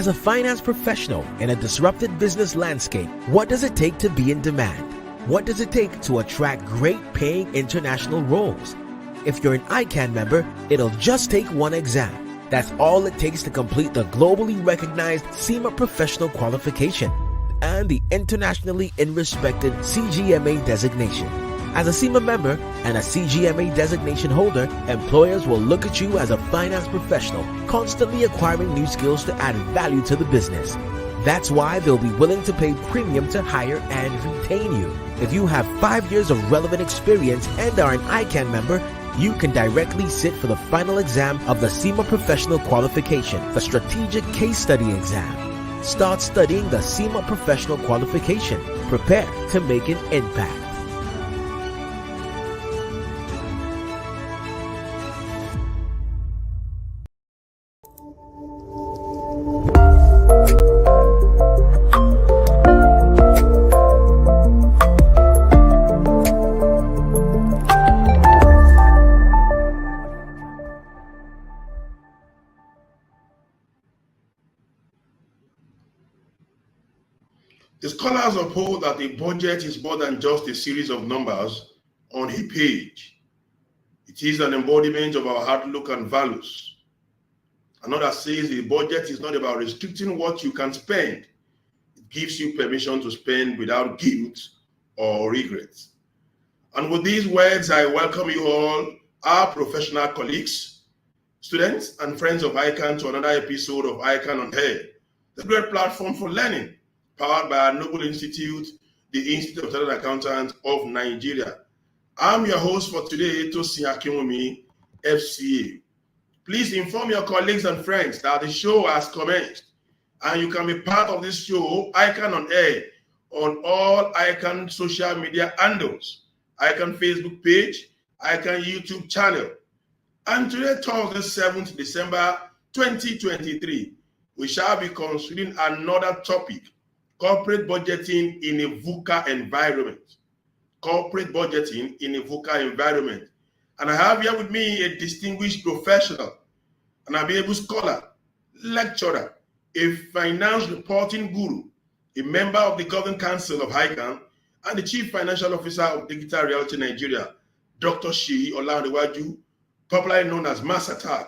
As a finance professional in a disrupted business landscape, what does it take to be in demand? What does it take to attract great paying international roles? If you're an ICAN member, it'll just take one exam. That's all it takes to complete the globally recognized SEMA professional qualification and the internationally respected CGMA designation. As a SEMA member and a CGMA designation holder, employers will look at you as a finance professional, constantly acquiring new skills to add value to the business. That's why they'll be willing to pay premium to hire and retain you. If you have 5 years of relevant experience and are an ICAN member, you can directly sit for the final exam of the SEMA Professional Qualification, the Strategic Case Study exam. Start studying the SEMA Professional Qualification. Prepare to make an impact. The scholars uphold that a budget is more than just a series of numbers on a page. It is an embodiment of our outlook and values. Another says a budget is not about restricting what you can spend. It gives you permission to spend without guilt or regret. And with these words, I welcome you all, our professional colleagues, students, and friends of ICAN to another episode of ICAN-ngr, the great platform for learning, powered by our noble institute, the Institute of Chartered Accountants of Nigeria. I'm your host for today, Tosin Akinwumi, FCA. Please inform your colleagues and friends that the show has commenced, and you can be part of this show, ICAN-ngr, on all ICAN social media handles, ICAN Facebook page, ICAN YouTube channel. And today, Thursday, 7th December 2023, we shall be considering another topic: corporate budgeting in a Vuca environment. Corporate budgeting in a Vuca environment. And I have here with me a distinguished professional, an able scholar, lecturer, a finance reporting guru, a member of the Governing Council of ICAN, and the Chief Financial Officer of Digital Realty Nigeria, Dr. Seyi Olanrewaju, popularly known as Master Tag,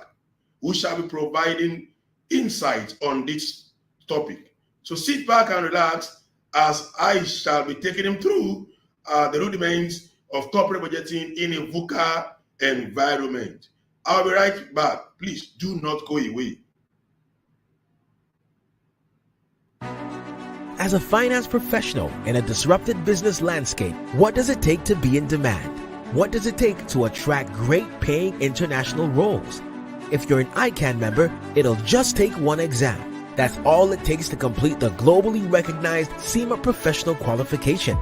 who shall be providing insight on this topic. So sit back and relax as I shall be taking him through the rudiments of corporate budgeting in a VUCA environment. I'll be right back. Please do not go away. As a finance professional in a disrupted business landscape, what does it take to be in demand? What does it take to attract great paying international roles? If you're an ICAN member, it'll just take one exam. That's all it takes to complete the globally recognized SEMA professional qualification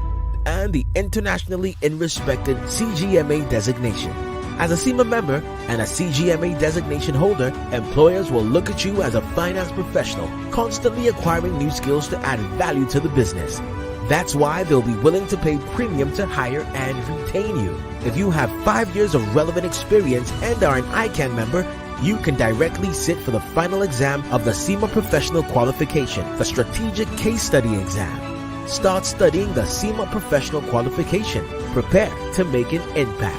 and the internationally respected CGMA designation. As a SEMA member and a CGMA designation holder, employers will look at you as a finance professional, constantly acquiring new skills to add value to the business. That's why they'll be willing to pay premium to hire and retain you. If you have 5 years of relevant experience and are an ICAN member, you can directly sit for the final exam of the SEMA Professional Qualification, the Strategic Case Study exam. Start studying the SEMA Professional Qualification. Prepare to make an impact.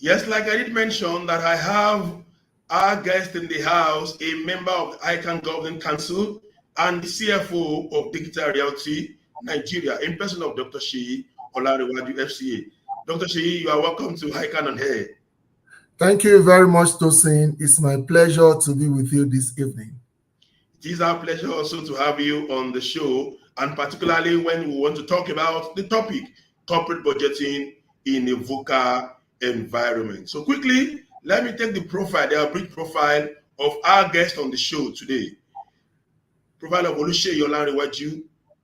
Yes, like I did mention that I have our guest in the house, a member of the ICAN Governing Council and the CFO of Digital Realty Nigeria, in person of Dr. Seyi Olanrewaju, FCA. Dr. Seyi, you are welcome to ICAN-ngr. Thank you very much, Tosin. It's my pleasure to be with you this evening. It is our pleasure also to have you on the show, and particularly when we want to talk about the topic, corporate budgeting in a VUCA environment. So quickly, let me take the brief profile of our guest on the show today. Profile of Seyi Olanrewaju.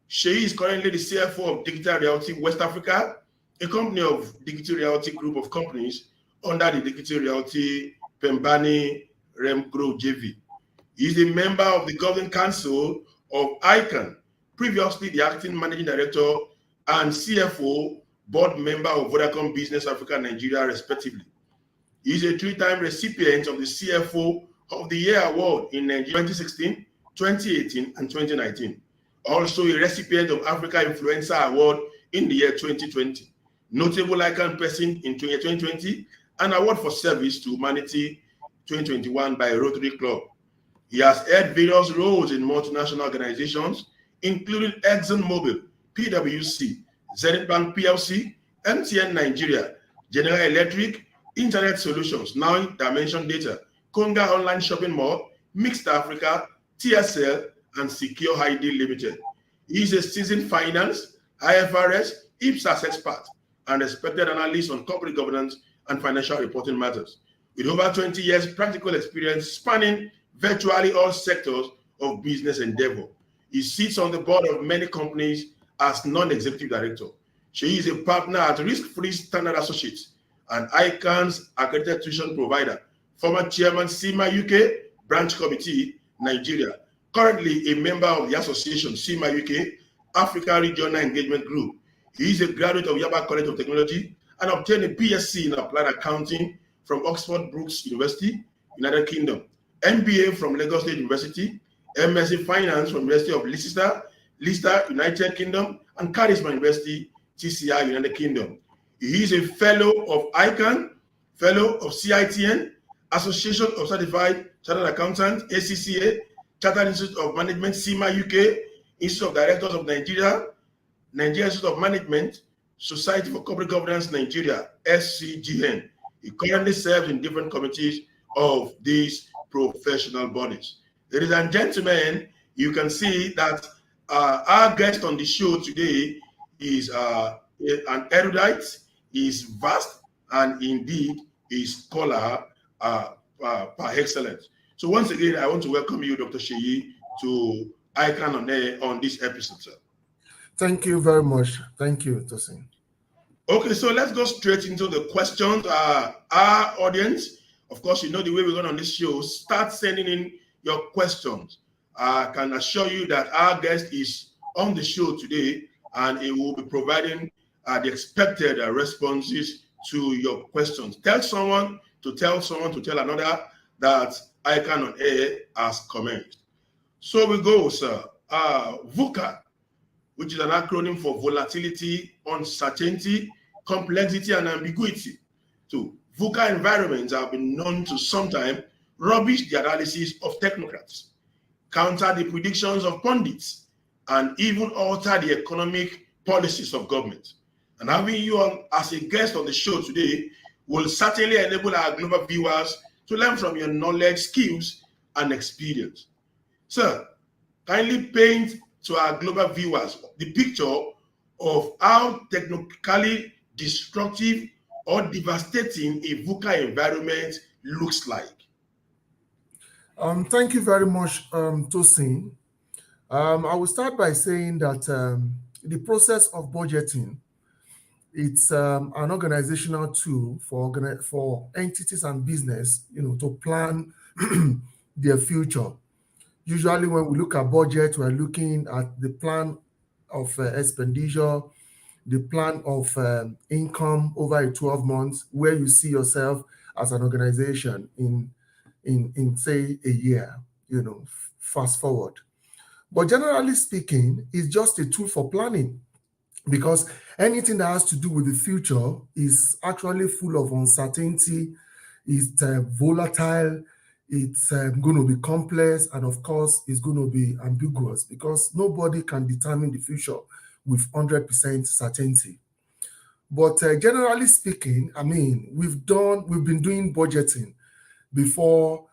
Seyi is currently the CFO of Digital Realty West Africa a company of Digital Realty Group of companies under the Digital Realty Pembani Remgro JV. He is a member of the Governing Council of ICAN, previously the acting managing director and CFO, board member of Vodacom Business Africa Nigeria, respectively. He is a 3-time recipient of the CFO of the Year Award in Nigeria 2016, 2018, and 2019. Also a recipient of Africa Influencer Award in the year 2020. Notable ICAN person in 2020, an award for service to humanity 2021 by Rotary Club. He has held various roles in multinational organizations, including ExxonMobil, PwC, Zenith Bank PLC, MTN Nigeria, General Electric, Internet Solutions, now Dimension Data, Konga Online Shopping Mall, Mixed Africa, TSL, and Secure ID Limited. He is a seasoned finance, IFRS, IPSAS expert, and respected analyst on corporate governance and financial reporting matters. With over 20 years practical experience spanning virtually all sectors of business endeavor. He sits on the board of many companies as non-executive director. She is a partner at Risk-Free Standard Associates, an ICANN's accredited tuition provider, former chairman SEMA UK Branch Committee, Nigeria, currently a member of the association SEMA UK Africa Regional Engagement Group. He is a graduate of Yaba College of Technology and obtained a BSc in Applied Accounting from Oxford Brookes University, United Kingdom, MBA from Lagos State University, MSc Finance from University of Leicester, United Kingdom, and Charisma University, TCI, United Kingdom. He is a fellow of ICAN, fellow of CITN, Association of Certified Chartered Accountants, ACCA, Chartered Institute of Management, SEMA UK, Institute of Directors of Nigeria, Nigeria Institute of Management, Society for Corporate Governance Nigeria, SCGN. He currently serves in different committees of these professional bodies. Ladies and gentlemen, you can see that our guest on the show today is an erudite, is vast, and indeed a scholar par excellence. So once again, I want to welcome you, Dr. Seyi, to ICAN-ngr on this episode, sir. Thank you very much. Thank you, Tosin. Okay, so let's go straight into the questions. Our audience, of course, you know the way we're going on this show, start sending in your questions. I can assure you that our guest is on the show today, and he will be providing the expected responses to your questions. Tell someone to tell another that ICAN-ngr has commenced. So we go, sir. Vuca, which is an acronym for volatility, uncertainty, complexity, and ambiguity. So VUCA environments have been known to sometimes rubbish the analysis of technocrats, counter the predictions of pundits, and even alter the economic policies of government. And having you on as a guest on the show today will certainly enable our global viewers to learn from your knowledge, skills, and experience. Sir, kindly paint to our global viewers the picture of how technically destructive or devastating a VUCA environment looks like. Thank you very much, Tosin. I will start by saying that the process of budgeting, it's an organizational tool for entities and business, to plan their future. Usually when we look at budget, we're looking at the plan of expenditure, the plan of income over a 12 months, where you see yourself as an organization in say a year, fast forward. But generally speaking, it's just a tool for planning, because anything that has to do with the future is actually full of uncertainty, it's volatile, it's going to be complex, and of course, it's going to be ambiguous, because nobody can determine the future with 100% certainty. But generally speaking, I mean, we've been doing budgeting before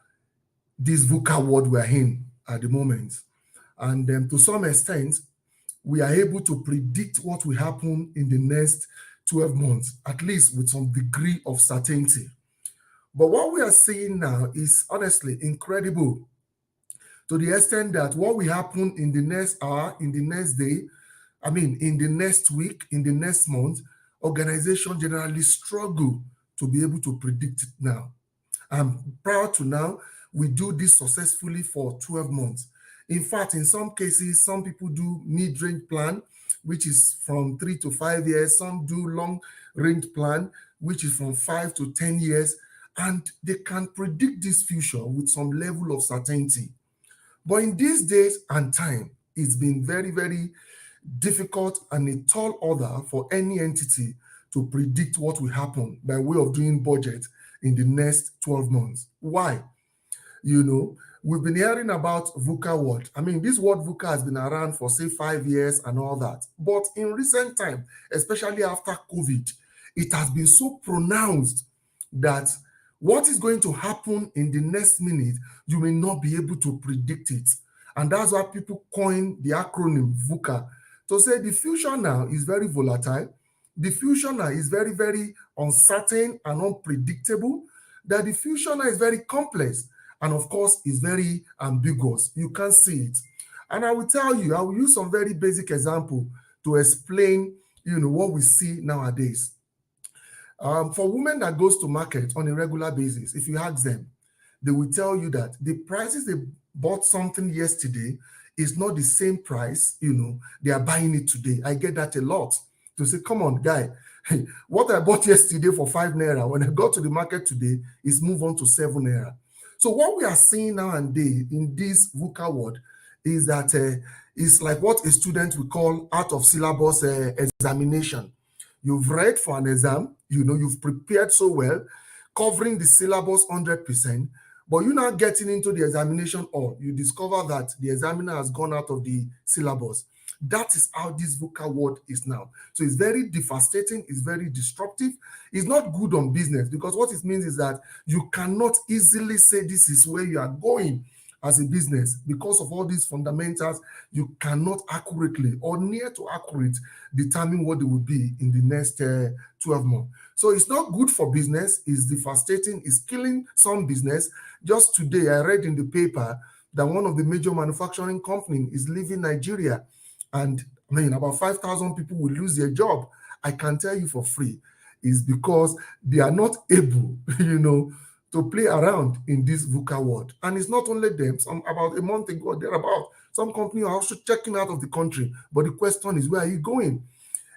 this VUCA world we're in at the moment. And to some extent, we are able to predict what will happen in the next 12 months, at least with some degree of certainty. But what we are seeing now is honestly incredible, to the extent that what will happen in the next hour, in the next day, I mean, in the next week, in the next month, organizations generally struggle to be able to predict it now. And prior to now, we do this successfully for 12 months. In fact, in some cases, some people do mid-range plan, which is from 3 to 5 years. Some do long-range plan, which is from 5 to 10 years. And they can predict this future with some level of certainty. But in these days and time, it's been very, very difficult and a tall order for any entity to predict what will happen by way of doing budget in the next 12 months. Why? We've been hearing about Vuca word. I mean, this word Vuca has been around for, say, 5 years and all that. But in recent time, especially after COVID, it has been so pronounced that what is going to happen in the next minute, you may not be able to predict it. And that's why people coin the acronym Vuca to say the future now is very volatile. The future now is very, very uncertain and unpredictable. That the future now is very complex. And of course, is very ambiguous. You can't see it. And I will tell you, I will use some very basic example to explain, what we see nowadays. For women that goes to market on a regular basis, if you ask them, they will tell you that the prices they bought something yesterday is not the same price, they are buying it today. I get that a lot. To say, come on, guy, what I bought yesterday for 5 naira, when I got to the market today, is move on to 7 naira. So what we are seeing now and then in this VUCA word is that it's like what a student will call out of syllabus examination. You've read for an exam, you've prepared so well, covering the syllabus 100%, but you're not getting into the examination hall. You discover that the examiner has gone out of the syllabus. That is how this VUCA word is now. So it's very devastating, it's very disruptive. It's not good on business because what it means is that you cannot easily say this is where you are going as a business. Because of all these fundamentals, you cannot accurately or near to accurate determine what it will be in the next 12 months. So it's not good for business, it's devastating, it's killing some business. Just today, I read in the paper that one of the major manufacturing companies is leaving Nigeria. And I mean, about 5,000 people will lose their job. I can tell you for free, is because they are not able, to play around in this VUCA world. And it's not only them. About a month ago, thereabout, some companies are also checking out of the country. But the question is, where are you going?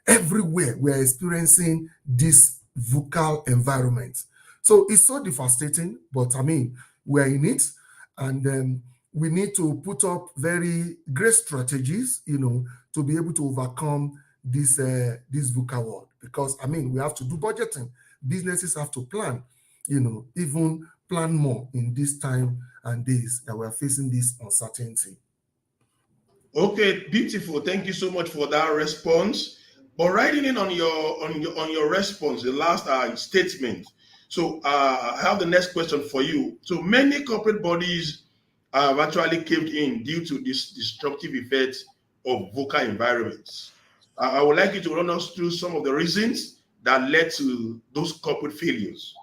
Everywhere we are experiencing this VUCA environment. So it's so devastating, but I mean, we're in it. And we need to put up very great strategies, to be able to overcome this VUCA world. Because, I mean, we have to do budgeting. Businesses have to plan, even plan more in this time and days that we're facing this uncertainty. Okay, beautiful. Thank you so much for that response. But writing in on your response, the last statement. So I have the next question for you. So many corporate bodies have actually caved in due to this destructive effect of VUCA environments. I would like you to run us through some of the reasons that led to those corporate failures.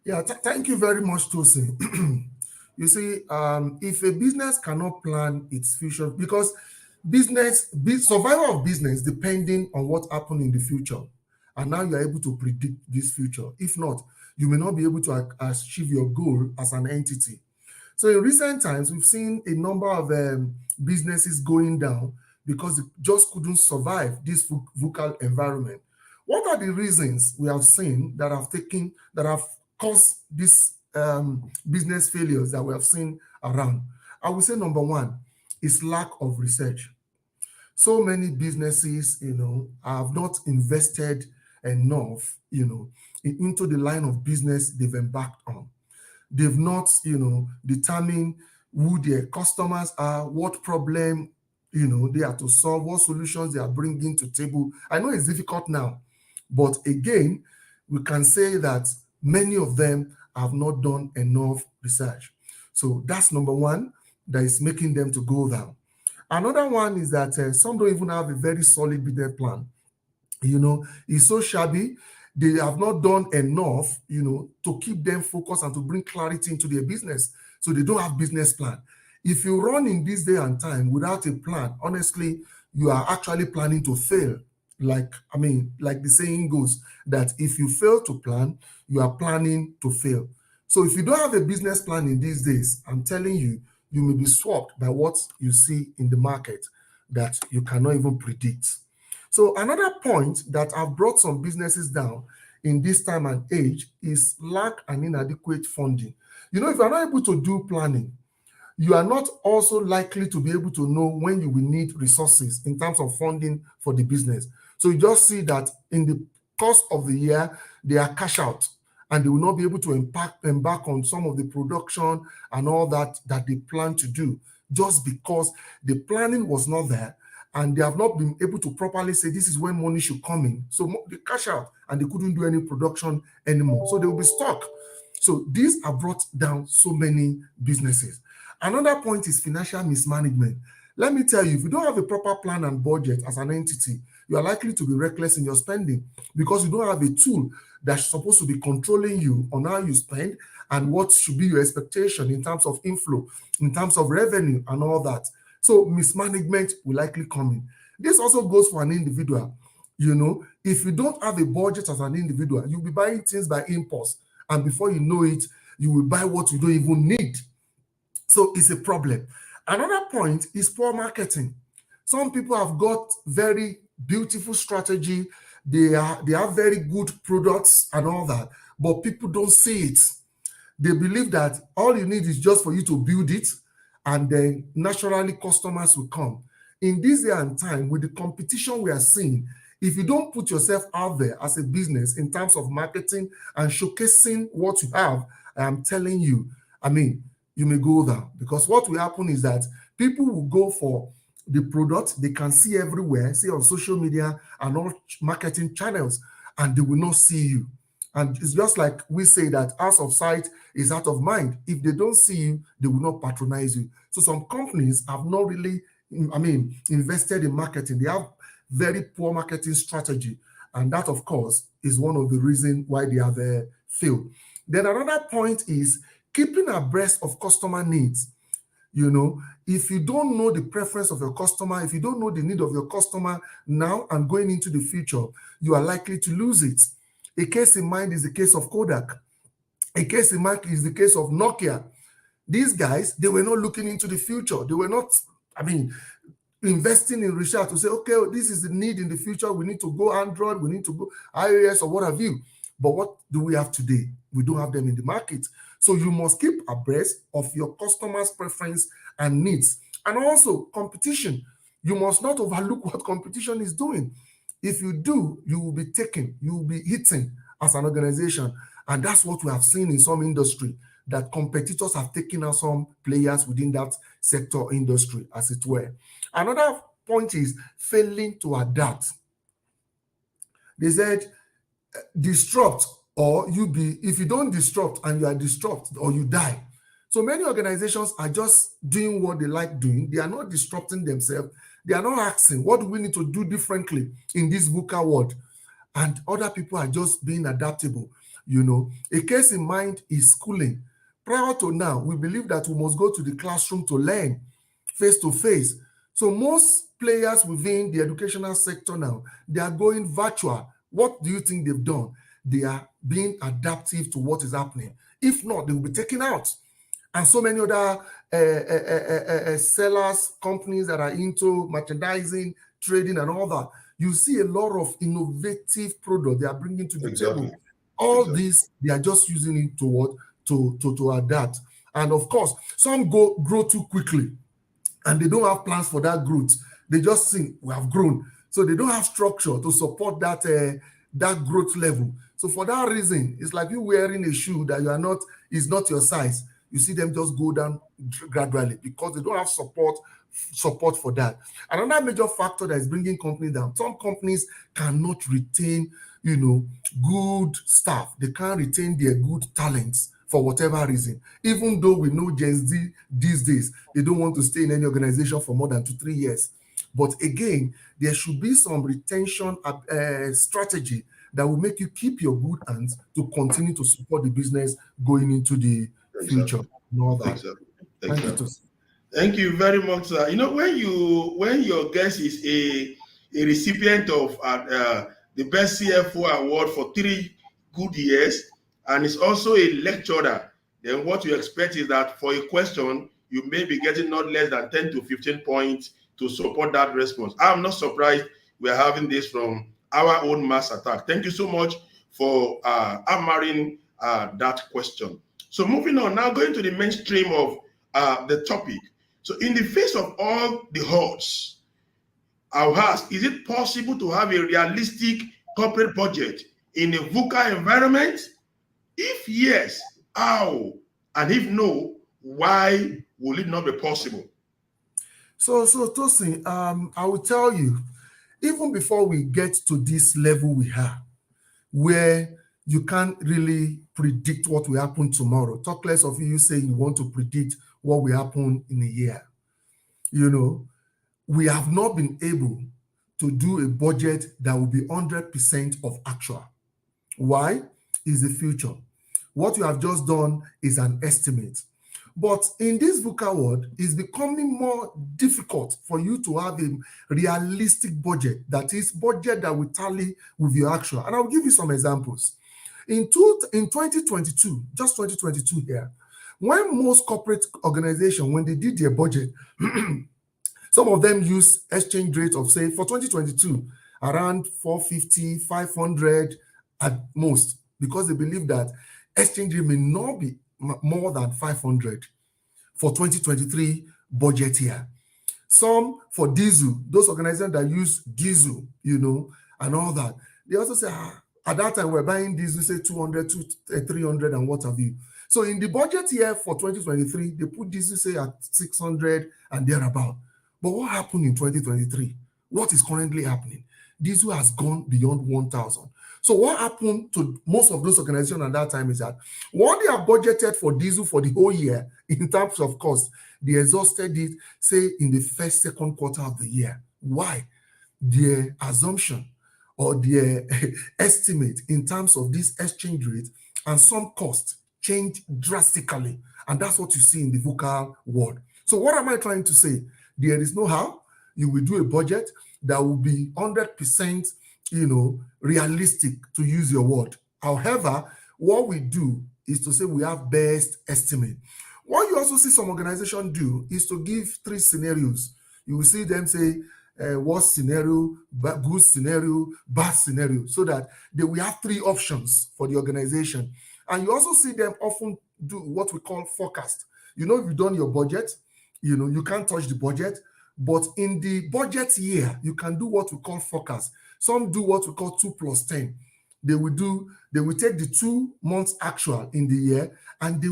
Yeah, thank you very much, Tosin. You see, if a business cannot plan its future, because survival of business depending on what happened in the future, and now you are able to predict this future. If not, you may not be able to achieve your goal as an entity. So in recent times, we've seen a number of businesses going down because it just couldn't survive this VUCA environment. What are the reasons we have seen that have caused these business failures that we have seen around? I would say number one is lack of research. So many businesses, have not invested enough, into the line of business they've embarked on. They've not, determined who their customers are, what problem, they are to solve, what solutions they are bringing to table. I know it's difficult now, but again, we can say that many of them have not done enough research. So that's number one that is making them to go down. Another one is that some don't even have a very solid business plan. It's so shabby. They have not done enough, to keep them focused and to bring clarity into their business. So they don't have business plan. If you run in this day and time without a plan, honestly, you are actually planning to fail like the saying goes, that if you fail to plan, you are planning to fail. So if you don't have a business plan in these days, I'm telling you, you may be swamped by what you see in the market that you cannot even predict. So another point that have brought some businesses down in this time and age is lack and inadequate funding. If you're not able to do planning, you are not also likely to be able to know when you will need resources in terms of funding for the business. So you just see that in the course of the year, they are cash out and they will not be able to embark on some of the production and all that they plan to do, just because the planning was not there and they have not been able to properly say this is when money should come in. So they cash out and they couldn't do any production anymore. So they will be stuck. So these have brought down so many businesses. Another point is financial mismanagement. Let me tell you, if you don't have a proper plan and budget as an entity, you are likely to be reckless in your spending because you don't have a tool that's supposed to be controlling you on how you spend and what should be your expectation in terms of inflow, in terms of revenue and all that. So mismanagement will likely come in. This also goes for an individual. If you don't have a budget as an individual, you'll be buying things by impulse. And before you know it, you will buy what you don't even need. So it's a problem. Another point is poor marketing. Some people have got very beautiful strategy. They have very good products and all that, but people don't see it. They believe that all you need is just for you to build it, and then naturally customers will come. In this day and time, with the competition we are seeing, if you don't put yourself out there as a business in terms of marketing and showcasing what you have, I am telling you, you may go there, because what will happen is that people will go for the product they can see everywhere, see on social media and all marketing channels, and they will not see you. And it's just like we say that out of sight is out of mind. If they don't see you, they will not patronize you. So some companies have not really, invested in marketing. They have very poor marketing strategy. And that, of course, is one of the reasons why they have failed. Then another point is keeping abreast of customer needs. If you don't know the preference of your customer, if you don't know the need of your customer now and going into the future, you are likely to lose it. A case in mind is the case of Kodak. A case in mind is the case of Nokia. These guys, they were not looking into the future. They were not, investing in research to say, okay, this is the need in the future. We need to go Android, we need to go iOS or what have you. But what do we have today? We don't have them in the market. So you must keep abreast of your customers' preference and needs. And also competition. You must not overlook what competition is doing. If you do, you will be taken, you will be eaten as an organization. And that's what we have seen in some industry, that competitors have taken out some players within that sector industry, as it were. Another point is failing to adapt. They said, disrupt or if you don't disrupt and you are disrupted or you die. So many organizations are just doing what they like doing. They are not disrupting themselves. They are not asking, what do we need to do differently in this VUCA world? And other people are just being adaptable. A case in mind is schooling. Prior to now, we believe that we must go to the classroom to learn face to face. So most players within the educational sector now, they are going virtual. What do you think they've done? They are being adaptive to what is happening. If not, they will be taken out. And so many other sellers, companies that are into merchandising, trading, and all that. You see a lot of innovative products they are bringing to the table. All this, they are just using it to adapt. And of course, some grow too quickly, and they don't have plans for that growth. They just think we have grown, so they don't have structure to support that growth level. So for that reason, it's like you wearing a shoe that is not your size. You see them just go down gradually because they don't have support for that. Another major factor that is bringing companies down, some companies cannot retain, good staff. They can't retain their good talents for whatever reason. Even though we know Gen Z these days, they don't want to stay in any organization for more than 2-3 years. But again, there should be some retention strategy that will make you keep your good hands to continue to support the business going into the future. And all that. Thank you very much, sir. When your guest is a recipient of the Best CFO Award for 3 good years, and is also a lecturer. Then what you expect is that for a question, you may be getting not less than 10 to 15 points to support that response. I'm not surprised we're having this from our own mass attack. Thank you so much for hammering that question. So moving on, now going to the mainstream of the topic. So in the face of all the odds, I'll ask, is it possible to have a realistic corporate budget in a Vuca environment? If yes, how? And if no, why will it not be possible? So Tosin, I will tell you, even before we get to this level we have, where you can't really predict what will happen tomorrow. Talk less of you say you want to predict what will happen in a year. You know, we have not been able to do a budget that will be 100% of actual. Why? Is the future. What you have just done is an estimate. But in this VUCA world, it's becoming more difficult for you to have a realistic budget, that is, budget that will tally with your actual. And I'll give you some examples. In 2022, just 2022 here, when most corporate organizations, when they did their budget, some of them use exchange rate of, say, for 2022, around 450, 500 at most, because they believe that exchange rate may not be more than 500 for 2023 budget year. Some for diesel, those organizations that use diesel, you know, and all that, they also say, at that time we're buying diesel, say 200, 300 and what have you. So in the budget year for 2023, they put diesel, say, at 600 and thereabout. But what happened in 2023? What is currently happening? Diesel has gone beyond 1,000. So what happened to most of those organizations at that time is that what they have budgeted for diesel for the whole year in terms of cost, they exhausted it, say, in the first, second quarter of the year. Why? Their assumption or their estimate in terms of this exchange rate and some cost changed drastically. And that's what you see in the VUCA world. So what am I trying to say? There is no how you will do a budget that will be 100%, you know, realistic, to use your word. However, what we do is to say we have best estimate. What you also see some organizations do is to give 3 scenarios. You will see them say worst scenario, good scenario, bad scenario, so that they will have 3 options for the organization. And you also see them often do what we call forecast. You know, if you've done your budget, you know, you can't touch the budget, but in the budget year, you can do what we call forecast. Some do what we call 2 plus 10. They will take the 2 months actual in the year, and they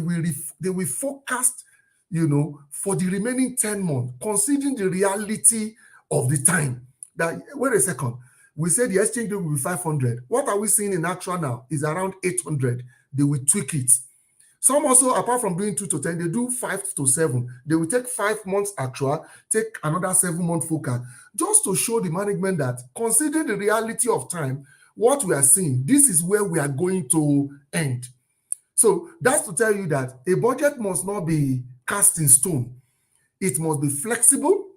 will forecast, you know, for the remaining 10 months, considering the reality of the time. That, wait a second, we said the exchange rate will be 500. What are we seeing in actual now is around 800. They will tweak it. Some also, apart from doing 2 to 10, they do 5 to 7. They will take 5 months actual, take another 7-month forecast, just to show the management that, considering the reality of time, what we are seeing, this is where we are going to end. So that's to tell you that a budget must not be cast in stone. It must be flexible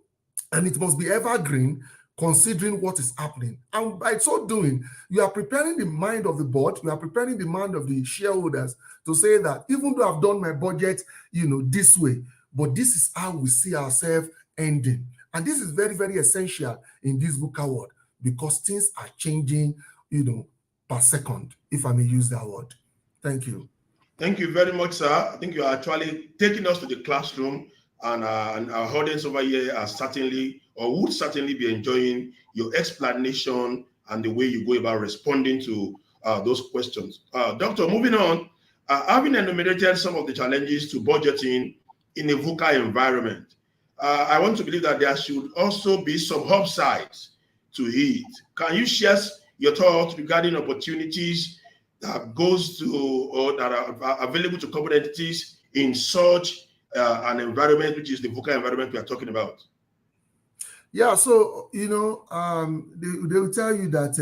and it must be evergreen, considering what is happening. And by so doing, you are preparing the mind of the board, you are preparing the mind of the shareholders to say that even though I've done my budget, you know, this way, but this is how we see ourselves ending. And this is very, very essential in this VUCA world, because things are changing, you know, per second, if I may use that word. Thank you. Thank you very much, sir. I think you are actually taking us to the classroom, and our audience over here are certainly, or would certainly be enjoying your explanation and the way you go about responding to those questions. Doctor, moving on, having enumerated some of the challenges to budgeting in a VUCA environment, I want to believe that there should also be some upsides to it. Can you share your thoughts regarding opportunities that goes to, or that are available to corporate entities in such an environment, which is the VUCA environment we are talking about? Yeah, so, you know, they will tell you that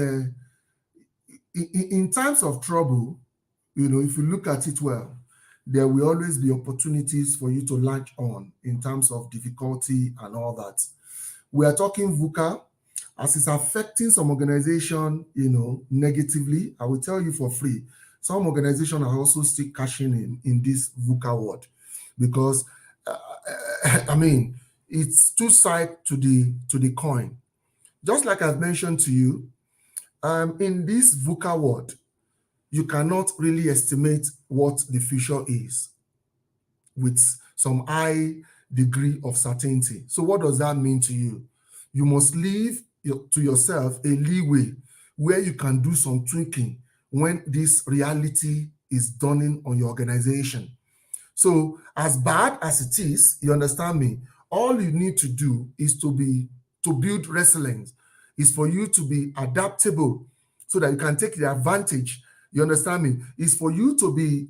in times of trouble, you know, if you look at it well, there will always be opportunities for you to latch on in terms of difficulty and all that. We are talking VUCA, as it's affecting some organization, negatively, I will tell you for free. Some organizations are also still cashing in this VUCA world because, I mean, it's two sides to the coin. Just like I've mentioned to you, in this VUCA world, you cannot really estimate what the future is with some high degree of certainty. So what does that mean to you? You must leave to yourself a leeway where you can do some tweaking when this reality is dawning on your organization. So as bad as it is, you understand me, all you need to do is to build resilience, is for you to be adaptable so that you can take the advantage. You understand me? Is for you to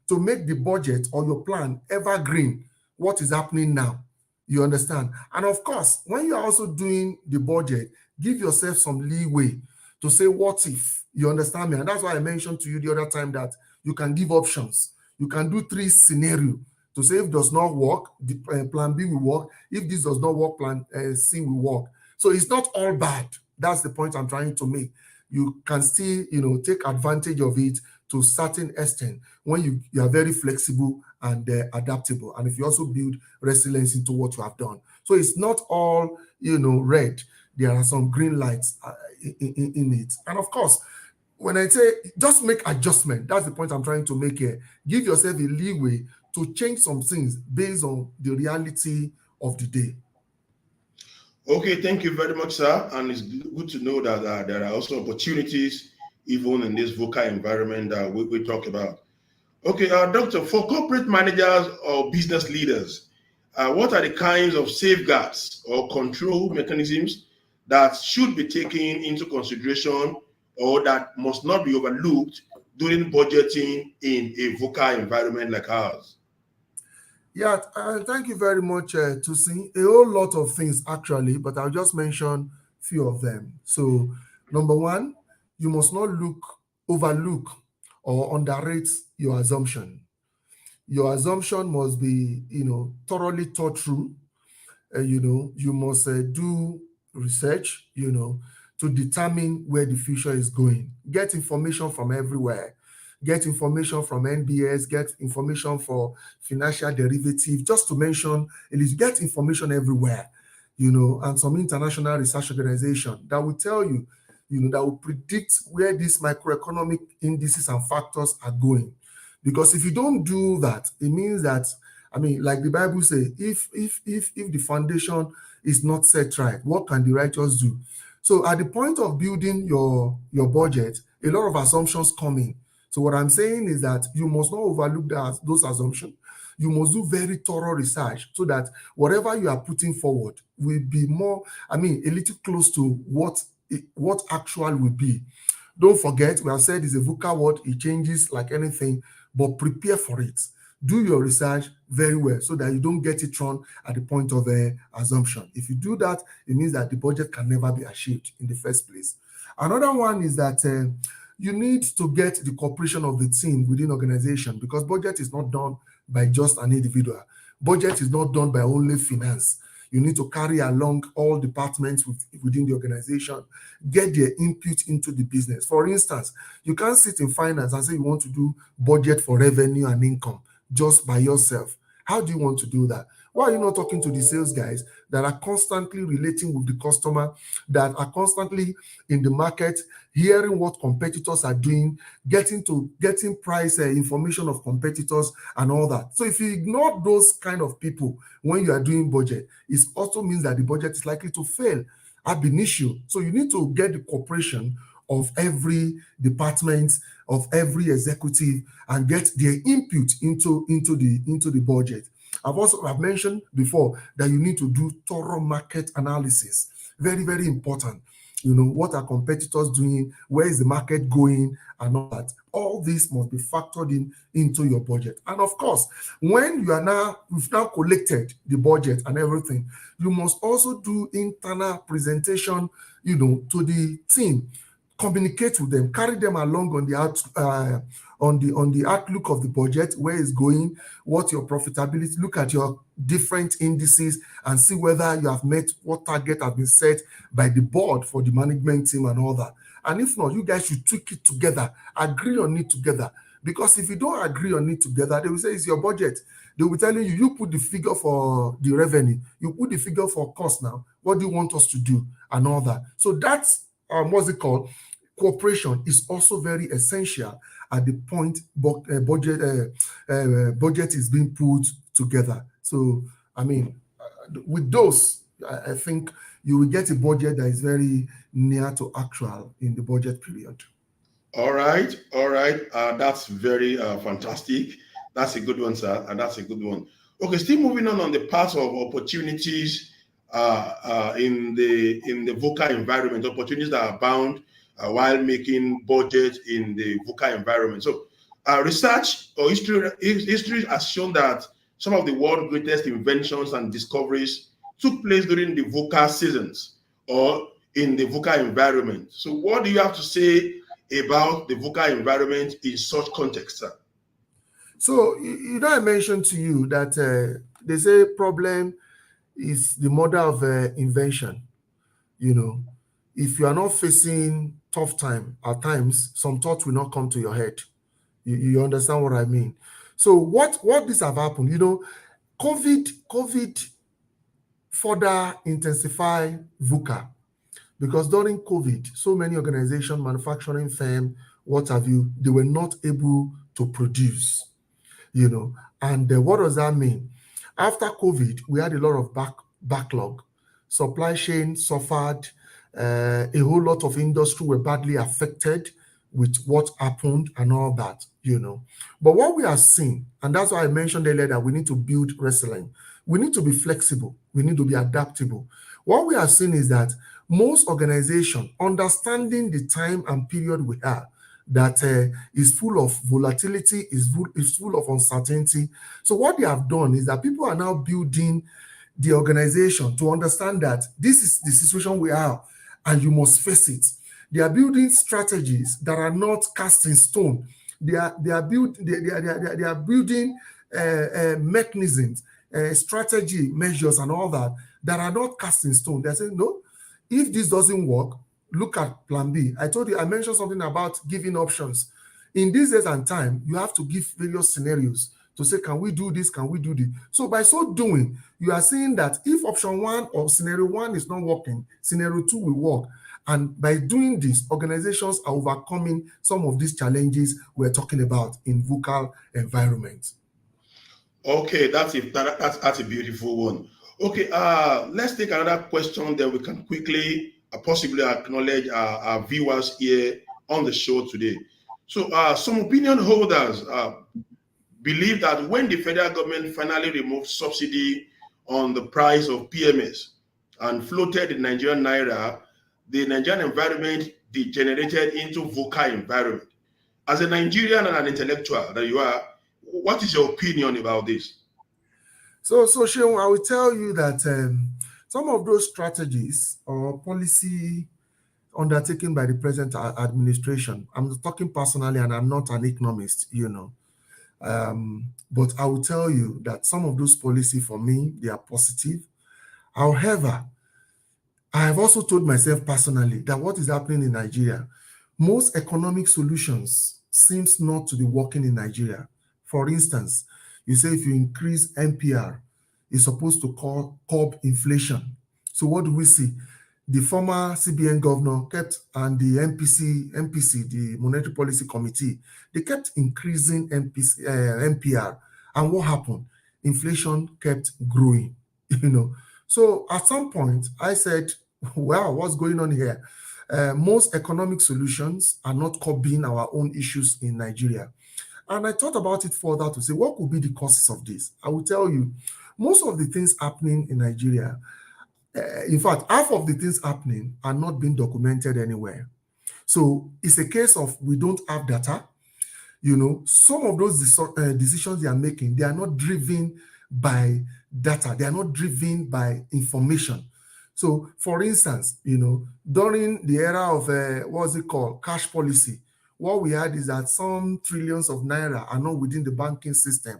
to make the budget or your plan evergreen. What is happening now? You understand? And of course, when you're also doing the budget, give yourself some leeway to say, what if? You understand me? And that's why I mentioned to you the other time that you can give options. You can do 3 scenarios to say if it does not work, the plan B will work. If this does not work, plan C will work. So it's not all bad. That's the point I'm trying to make. You can still, take advantage of it to a certain extent when you are very flexible and adaptable. And if you also build resilience into what you have done. So it's not all, red. There are some green lights in it. And of course, when I say just make adjustment, that's the point I'm trying to make here. Give yourself a leeway to change some things based on the reality of the day. Okay, thank you very much, sir. And it's good to know that there are also opportunities even in this VUCA environment that we talk about. Okay, Doctor, for corporate managers or business leaders, what are the kinds of safeguards or control mechanisms that should be taken into consideration or that must not be overlooked during budgeting in a VUCA environment like ours? Yeah, thank you very much, Tusi. A whole lot of things, actually, but I'll just mention a few of them. So, number one, you must not overlook, or underrate your assumption. Your assumption must be, thoroughly thought through. You must do research, to determine where the future is going. Get information from everywhere. Get information from NBS, get information for financial derivative, just to mention, at least get information everywhere, and some international research organization that will tell you, that will predict where these macroeconomic indices and factors are going. Because if you don't do that, it means that, like the Bible says, if the foundation is not set right, what can the righteous do? So at the point of building your budget, a lot of assumptions come in. So what I'm saying is that you must not overlook those assumptions. You must do very thorough research so that whatever you are putting forward will be more, a little close to what actual will be. Don't forget, we have said it's a VUCA word, it changes like anything, but prepare for it. Do your research very well so that you don't get it wrong at the point of assumption. If you do that, it means that the budget can never be achieved in the first place. Another one is that you need to get the cooperation of the team within organization, because budget is not done by just an individual. Budget is not done by only finance. You need to carry along all departments within the organization, get their input into the business. For instance, you can't sit in finance and say you want to do budget for revenue and income just by yourself. How do you want to do that? Why are you not talking to the sales guys that are constantly relating with the customer, that are constantly in the market, hearing what competitors are doing, getting price information of competitors and all that? So if you ignore those kind of people when you are doing budget, it also means that the budget is likely to fail ab initio. So you need to get the cooperation of every department, of every executive, and get their input into the budget. I've mentioned before that you need to do thorough market analysis. Very, very important. What are competitors doing? Where is the market going? And all that. All this must be factored into your budget. And of course, when you've now collected the budget and everything, you must also do internal presentation, to the team, communicate with them, carry them along on the outlook of the budget, where it's going, what your profitability, look at your different indices and see whether you have met what target has been set by the board for the management team and all that. And if not, you guys should tweak it together, agree on it together. Because if you don't agree on it together, they will say it's your budget. They will be telling you, you put the figure for the revenue, you put the figure for cost now. What do you want us to do? And all that. So that's what's it called? Cooperation is also very essential at the point budget is being put together. So, I mean, with those, I think you will get a budget that is very near to actual in the budget period. All right. That's very fantastic. That's a good one, sir, and that's a good one. Okay, still moving on the path of opportunities in the Vuca environment, opportunities that are bound while making budget in the Vuca environment. So, research or history has shown that some of the world's greatest inventions and discoveries took place during the Vuca seasons or in the Vuca environment. So, what do you have to say about the Vuca environment in such context, sir? So, I mentioned to you that they say problem is the mother of invention. If you are not facing tough time, at times, some thoughts will not come to your head. You understand what I mean? So what this have happened, COVID further intensify VUCA, because during COVID, so many organizations, manufacturing firm, what have you, they were not able to produce, and what does that mean? After COVID, we had a lot of backlog. Supply chain suffered. A whole lot of industry were badly affected with what happened and all that, But what we are seeing, and that's why I mentioned earlier that we need to build resilience. We need to be flexible. We need to be adaptable. What we are seeing is that most organizations, understanding the time and period we have, that is full of volatility, is full of uncertainty. So what they have done is that people are now building the organization to understand that this is the situation we are, and you must face it. They are building strategies that are not cast in stone. They are building mechanisms, strategy measures, and all that are not cast in stone. They're saying, no, if this doesn't work, look at plan B. I mentioned something about giving options. In these days and time, you have to give various scenarios to say, can we do this? Can we do this? So by so doing, you are saying that if option one or scenario one is not working, scenario two will work. And by doing this, organizations are overcoming some of these challenges we're talking about in VUCA environments. Okay, that's a beautiful one. Okay, let's take another question, then we can quickly possibly acknowledge our viewers here on the show today. So some opinion holders believe that when the federal government finally removed subsidy on the price of PMS and floated the Nigerian Naira, the Nigerian environment degenerated into VUCA environment. As a Nigerian and an intellectual that you are, what is your opinion about this? So Seun, I will tell you that some of those strategies or policy undertaken by the present administration, I'm talking personally and I'm not an economist, but I will tell you that some of those policies for me, they are positive. However, I have also told myself personally that what is happening in Nigeria, most economic solutions seems not to be working in Nigeria. For instance, you say if you increase NPR, it's supposed to curb inflation. So what do we see? The former CBN governor kept, and the MPC, the Monetary Policy Committee, they kept increasing NPR. And what happened? Inflation kept growing, So at some point, I said, wow, what's going on here? Most economic solutions are not curbing our own issues in Nigeria. And I thought about it further to say, what could be the causes of this? I will tell you, most of the things happening in Nigeria, in fact, half of the things happening are not being documented anywhere. So it's a case of we don't have data. Some of those decisions they are making, they are not driven by data. They are not driven by information. So, for instance, during the era of what's it called, cash policy, what we had is that some trillions of naira are not within the banking system.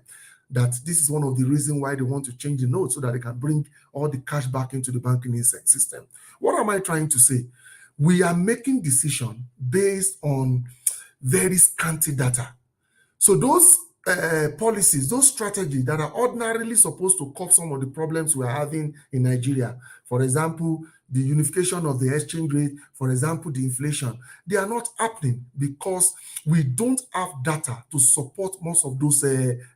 That this is one of the reasons why they want to change the note so that they can bring all the cash back into the banking system. What am I trying to say? We are making decisions based on very scanty data. So those policies, those strategies that are ordinarily supposed to curb some of the problems we are having in Nigeria, for example, the unification of the exchange rate, for example, the inflation, they are not happening because we don't have data to support most of those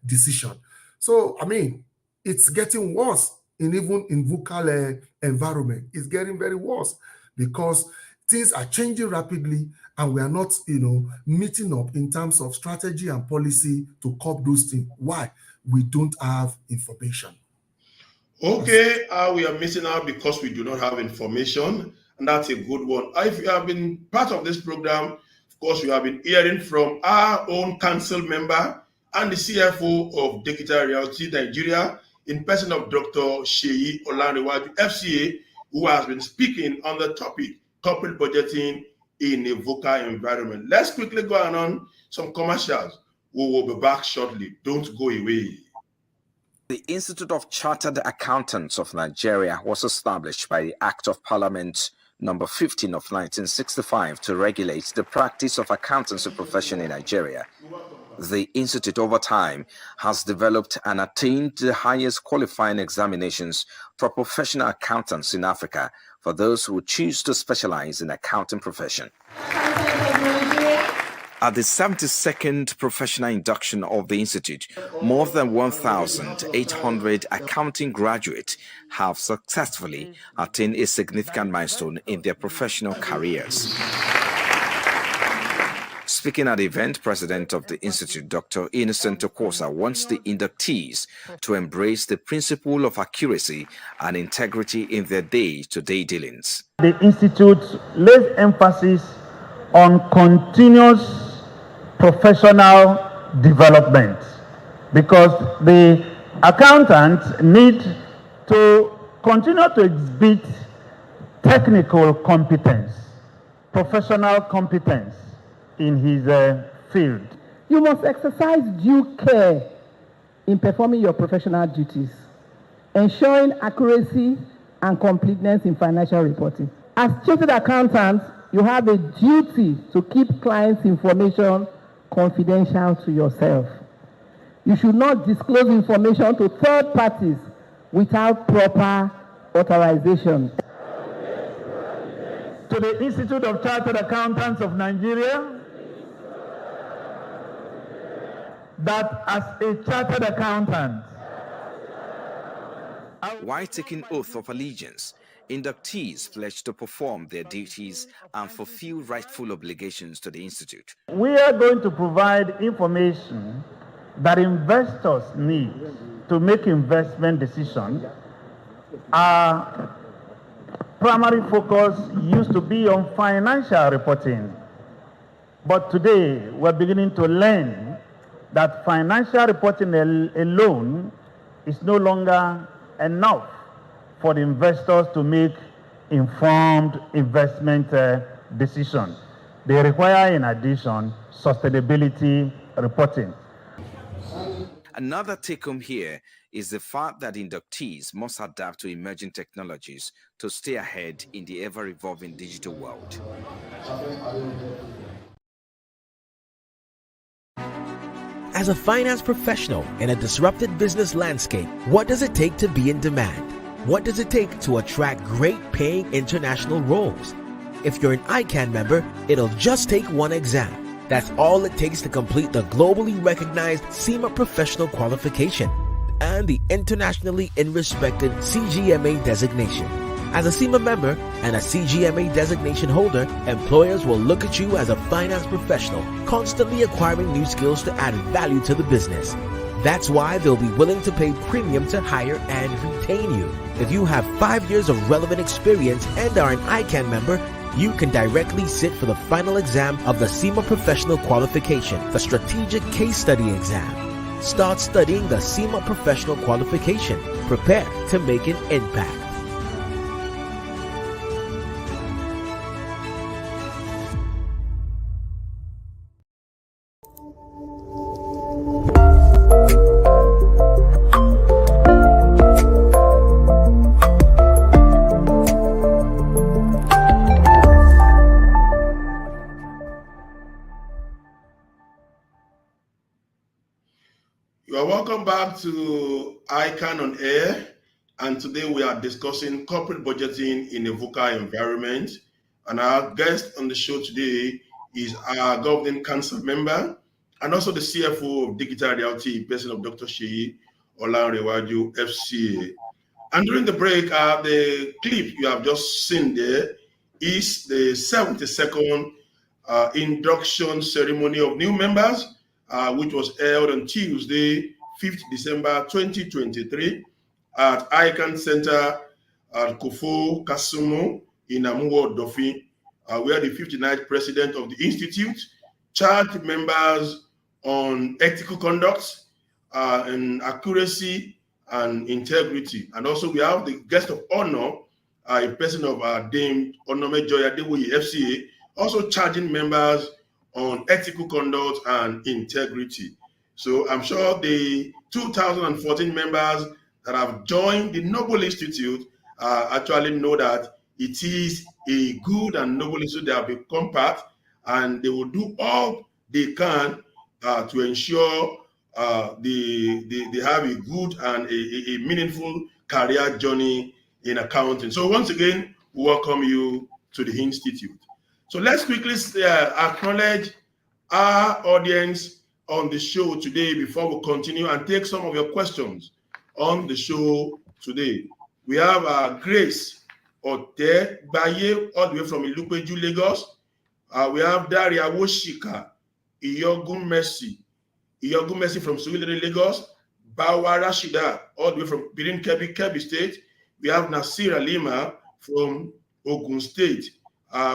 decisions. So, I mean, it's getting worse even in Vuca environment. It's getting very worse because things are changing rapidly and we are not, meeting up in terms of strategy and policy to curb those things. Why? We don't have information. Okay, we are missing out because we do not have information, and that's a good one. If you have been part of this program, of course, you have been hearing from our own council member and the CFO of Digital Realty Nigeria, in person of Dr. Seyi Olanrewaju, FCA, who has been speaking on the topic, corporate budgeting in a Vuca environment. Let's quickly go on some commercials. We will be back shortly. Don't go away. The Institute of Chartered Accountants of Nigeria was established by the Act of Parliament number 15 of 1965 to regulate the practice of accountancy profession in Nigeria. The institute over time has developed and attained the highest qualifying examinations for professional accountants in Africa for those who choose to specialize in accounting profession. At the 72nd professional induction of the Institute, more than 1,800 accounting graduates have successfully attained a significant milestone in their professional careers. Speaking at the event, President of the Institute, Dr. Innocent Okosa, wants the inductees to embrace the principle of accuracy and integrity in their day-to-day dealings. The Institute lays emphasis on continuous professional development because the accountants need to continue to exhibit technical competence, professional competence in his field. You must exercise due care in performing your professional duties, ensuring accuracy and completeness in financial reporting. As chartered accountants, you have a duty to keep clients' information confidential to yourself. You should not disclose information to third parties without proper authorization. To the Institute of Chartered Accountants of Nigeria, that as a chartered accountant, while taking oath of allegiance, inductees pledge to perform their duties and fulfill rightful obligations to the Institute. We are going to provide information that investors need to make investment decisions. Our primary focus used to be on financial reporting, but today we're beginning to learn that financial reporting alone is no longer enough for the investors to make informed investment decisions. They require, in addition, sustainability reporting. Another take-home here is the fact that inductees must adapt to emerging technologies to stay ahead in the ever-evolving digital world. As a finance professional in a disrupted business landscape, what does it take to be in demand? What does it take to attract great paying international roles? If you're an ICAN member, it'll just take one exam. That's all it takes to complete the globally recognized CIMA professional qualification and the internationally respected CGMA designation. As a CIMA member and a CGMA designation holder, employers will look at you as a finance professional, constantly acquiring new skills to add value to the business. That's why they'll be willing to pay premium to hire and retain you. If you have 5 years of relevant experience and are an ICAN member, you can directly sit for the final exam of the CIMA Professional Qualification, the Strategic Case Study Exam. Start studying the CIMA Professional Qualification. Prepare to make an impact. back to ICAN-ngr, and today we are discussing corporate budgeting in a Vuca environment. And our guest on the show today is our governing council member and also the CFO of Digital Realty, person of Dr. Seyi, Olanrewaju, FCA. And during the break, the clip you have just seen there is the 72nd induction ceremony of new members, which was held on Tuesday, 5th December 2023 at ICAN Center at Kofo Kasumu in Amuwo Dofi, where the 59th president of the institute charged members on ethical conduct and accuracy and integrity. And also we have the guest of honor, a person of Dame Onome Joya Dewoye FCA, also charging members on ethical conduct and integrity. So I'm sure the 2014 members that have joined the Noble Institute actually know that it is a good and noble institute. They have become part, and they will do all they can to ensure they have a good and a meaningful career journey in accounting. So once again, we welcome you to the Institute. So let's quickly acknowledge our audience on the show today before we continue and take some of your questions on the show today. We have Grace Ote Baye, all the way from Ilupeju, Lagos. We have Daria Woshika, Iyogun Mercy from Surulere, Lagos. Bawa Rashida, all the way from Birin Kebbi State. We have Nasira Lima from Ogun State.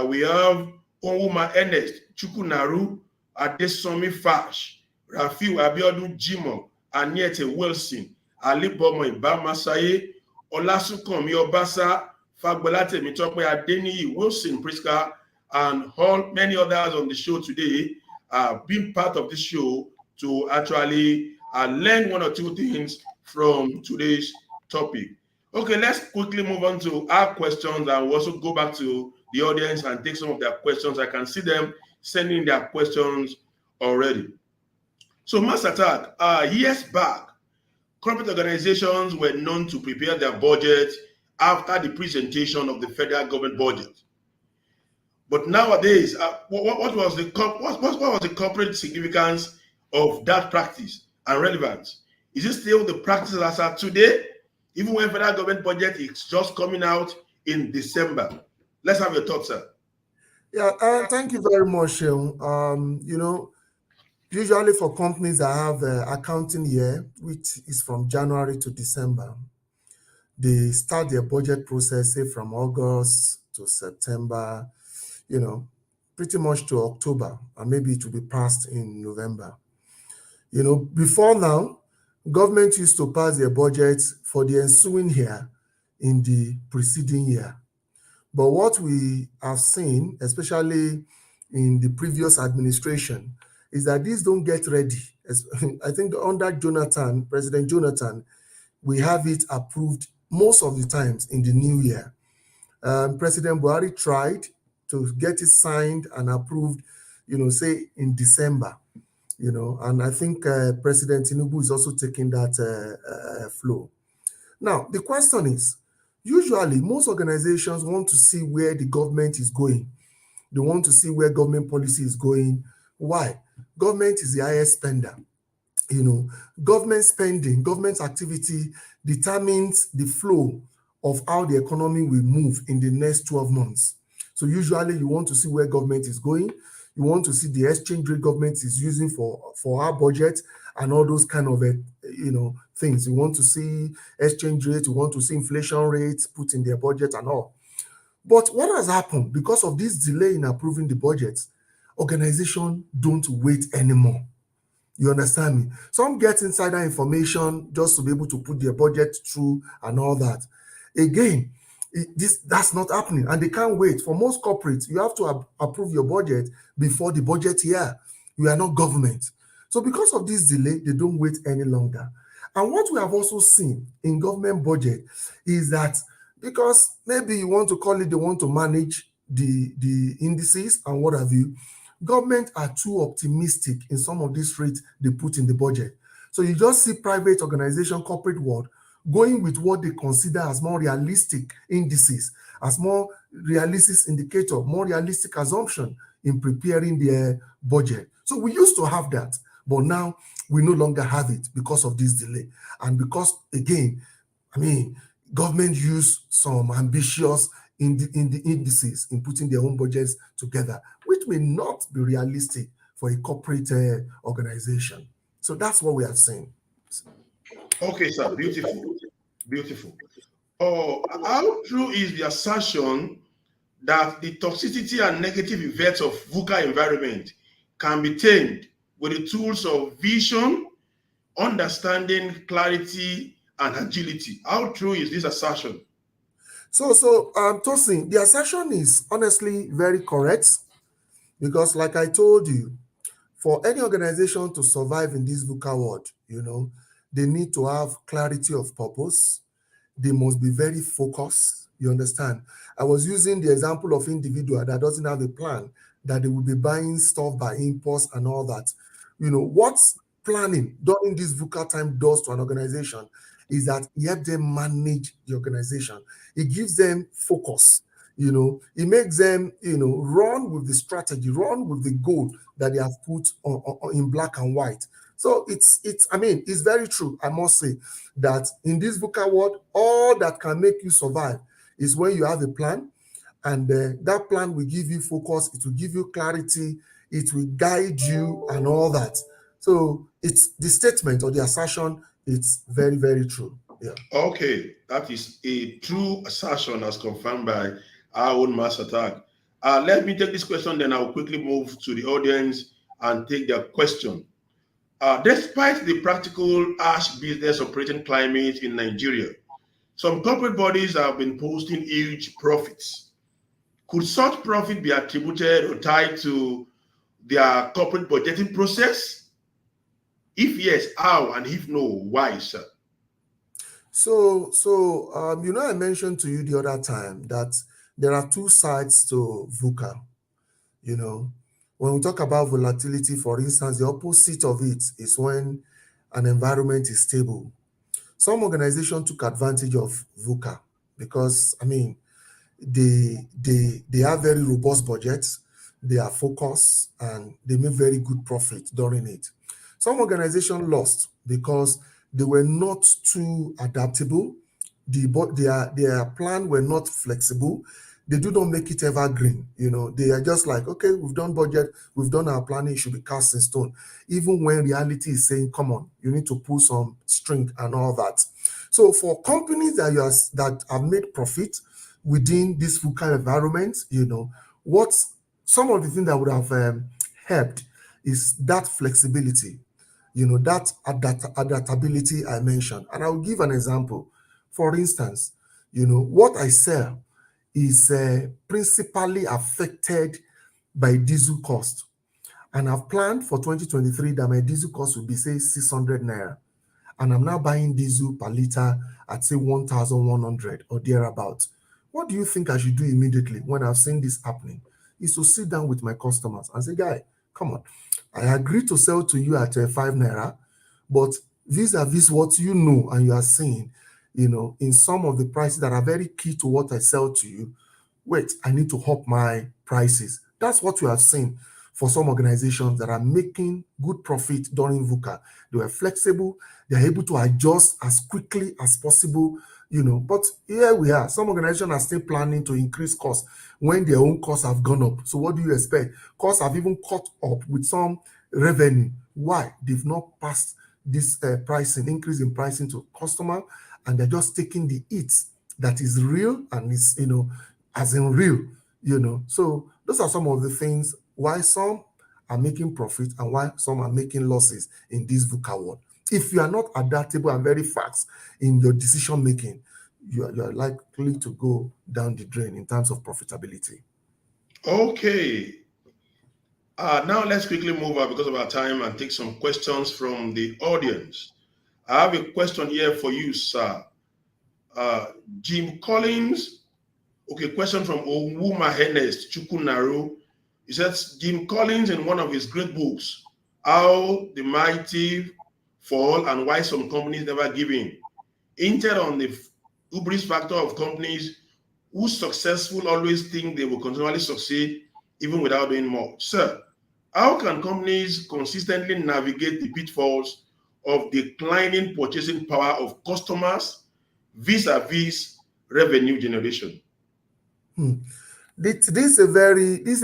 We have Onwuma Ernest, Chukunaru, Adesomi Fash, Rafiu Abiodun Jimo, Aniete Wilson, Ali Bomo Ibamasaye, Olasukanmi Obasa, Fagbolate Mitope Adeniyi, Wilson Priska, and many others on the show today being part of this show to actually learn one or two things from today's topic. Okay, let's quickly move on to our questions, and we'll also go back to the audience and take some of their questions. I can see them sending their questions already. So, Master Attack, years back, corporate organizations were known to prepare their budget after the presentation of the federal government budget. But nowadays, what was the corporate significance of that practice and relevance? Is it still the practice as of today, even when federal government budget is just coming out in December? Let's have your thoughts, sir. Yeah, thank you very much, Sheung. Usually for companies that have the accounting year, which is from January to December, they start their budget process, say from August to September, pretty much to October, and maybe it will be passed in November. Before now, government used to pass their budgets for the ensuing year in the preceding year. But what we have seen, especially in the previous administration, is that these don't get ready. I think under President Jonathan, we have it approved most of the times in the new year. President Buhari tried to get it signed and approved, say in December, and I think President Tinubu is also taking that flow. Now, the question is, usually most organizations want to see where the government is going. They want to see where government policy is going. Why? Government is the highest spender. Government spending, government activity determines the flow of how the economy will move in the next 12 months. So usually you want to see where government is going. You want to see the exchange rate government is using for our budget and all those kind of things. You want to see exchange rate, you want to see inflation rates put in their budget and all. But what has happened because of this delay in approving the budget? Organizations don't wait anymore. You understand me? Some get insider information just to be able to put their budget through and all that. Again, that's not happening, and they can't wait. For most corporates, you have to approve your budget before the budget year. You are not government. So because of this delay, they don't wait any longer. And what we have also seen in government budget is that because maybe you want to call it, they want to manage the indices and what have you, government are too optimistic in some of these rates they put in the budget. So you just see private organization, corporate world, going with what they consider as more realistic indices, as more realistic indicator, more realistic assumption in preparing their budget. So we used to have that, but now we no longer have it because of this delay. And because, again, I mean, government use some ambitious in the indices in putting their own budgets together, which may not be realistic for a corporate organization. So that's what we have seen. Okay, sir. Beautiful. Beautiful. Oh, how true is the assertion that the toxicity and negative effects of Vuca environment can be tamed with the tools of vision, understanding, clarity, and agility? How true is this assertion? So Tosin, the assertion is honestly very correct, because like I told you, for any organization to survive in this VUCA world, they need to have clarity of purpose. They must be very focused. You understand? I was using the example of individual that doesn't have a plan, that they will be buying stuff by impulse and all that. What planning during this VUCA time does to an organization is that it helps them manage the organization. It gives them focus. It makes them, run with the strategy, run with the goal that they have put on in black and white. So it's very true. I must say that in this VUCA world, all that can make you survive is when you have a plan, and that plan will give you focus, it will give you clarity, it will guide you and all that. So it's the statement or the assertion, it's very, very true. Yeah. Okay, that is a true assertion as confirmed by our own master tag. Let me take this question, then I'll quickly move to the audience and take their question. Despite the practical harsh business operating climate in Nigeria, some corporate bodies have been posting huge profits. Could such profit be attributed or tied to their corporate budgeting process? If yes, how? And if no, why, sir? So I mentioned to you the other time that there are two sides to VUCA. When we talk about volatility, for instance, the opposite of it is when an environment is stable. Some organizations took advantage of VUCA because, they have very robust budgets, they are focused, and they make very good profit during it. Some organizations lost because they were not too adaptable. Their plan were not flexible. They do not make it evergreen. They are just like, okay, we've done budget, we've done our planning, it should be cast in stone. Even when reality is saying, come on, you need to pull some string and all that. So for companies that have made profit within this VUCA environment, what some of the things that would have helped is that flexibility, that adaptability I mentioned. And I'll give an example. For instance, what I sell is principally affected by diesel cost. And I've planned for 2023 that my diesel cost will be, say, 600 naira. And I'm now buying diesel per liter at, say, 1,100 or thereabouts. What do you think I should do immediately when I've seen this happening? Is to sit down with my customers and say, guy, come on, I agree to sell to you at 5 naira, but vis-a-vis what you know and you are seeing, in some of the prices that are very key to what I sell to you, wait, I need to up my prices. That's what we have seen for some organizations that are making good profit during VUCA. They were flexible, they're able to adjust as quickly as possible, but here we are. Some organizations are still planning to increase costs when their own costs have gone up. So what do you expect? Costs have even caught up with some revenue. Why? They've not passed this increase in pricing to customer, and they're just taking the hit that is real and is, as in real, So those are some of the things why some are making profit and why some are making losses in this VUCA world. If you are not adaptable and very fast in your decision making, you are likely to go down the drain in terms of profitability. Okay. Now let's quickly move on because of our time and take some questions from the audience. I have a question here for you, sir. Jim Collins. Okay, question from Owuma Henest Chukunaru. He says, Jim Collins, in one of his great books, How the Mighty fall and why some companies never give in. Hinted on the hubris factor of companies who successful always think they will continually succeed even without doing more. Sir, how can companies consistently navigate the pitfalls of declining purchasing power of customers vis-a-vis revenue generation? This is a